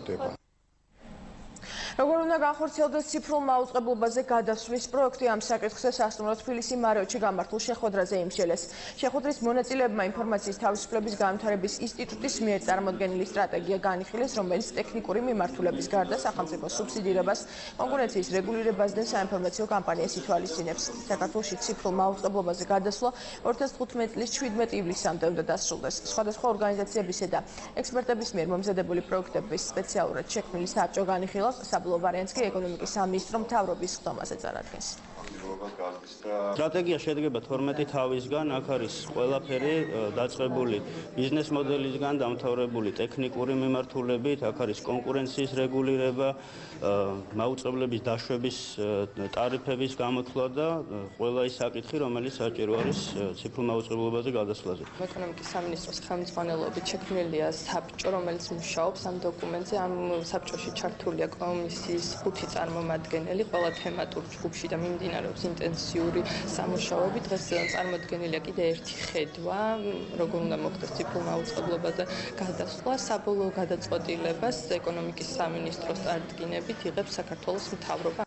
ხდება. როგორ უნდა განხორციელდეს ციფრულ მაუწყებლობაზე გადასვლის პროექტი ამ საკითხზე სასტუმრო თბილისი მარიოტში გამართულ შეხვედრაზე იმსჯელეს. შეხვედრის მონაწილეებმა ინფორმაციის თავისუფლების განვითარების ინსტიტუტის მიერ წარმოდგენილი სტრატეგია განიხილეს, რომელიც ტექნიკური მიმართულების გარდა სახელმწიფო სუბსიდირებას, კონკურენციის რეგულირებას და საინფორმაციო კამპანიას ითვალისწინებს. საქართველოში ციფრულ მაუწყებლობაზე გადასვლა 2015 წლის 17 ივლისამდე უნდა დასრულდეს. სხვადასხვა ორგანიზაციებისა და ექსპერტების მიერ მომზადებული პროექტების სპეციალურად შექმნილი საბჭო განიხილავს. variants კი ეკონომიკის სამინისტრო მთავრობის ხდომაზე წარადგენს. სტრატეგია შედგება 12 თავისგან, აქ არის ყველაფერი დაწყებული ბიზნეს მოდელისგან დამთავრებული ტექნიკური მიმართულებით, აქ არის კონკურენციის რეგულირება, მაუწყებლობის დაშვების ტარიფების გამოთვლა და ყველა ის საკითხი, რომელიც საჭირო არის ციფრულ მაუწყებლობაზე გადასვლაზე. ეკონომიკის სამინისტროს ხელმძღვანელობით შექმნილია საბჭო, რომელიც მუშაობს ამ დოკუმენტზე. ამ საბჭოში ჩართულია კომისიის 5 წარმომადგენელი, ყველა თემატურ ჯგუფში და მიმდინარეობს ინტენსიური სამუშაოები. დღეს წარმოდგენილია კიდე ერთი ხედვა, როგორ უნდა მოხდეს ციფრულ მაუწყებლობაზე გადასვლა. საბოლოო გადაწყვეტილებას ეკონომიკის სამინისტროს წარდგინებით იღებს საქართველოს მთავრობა.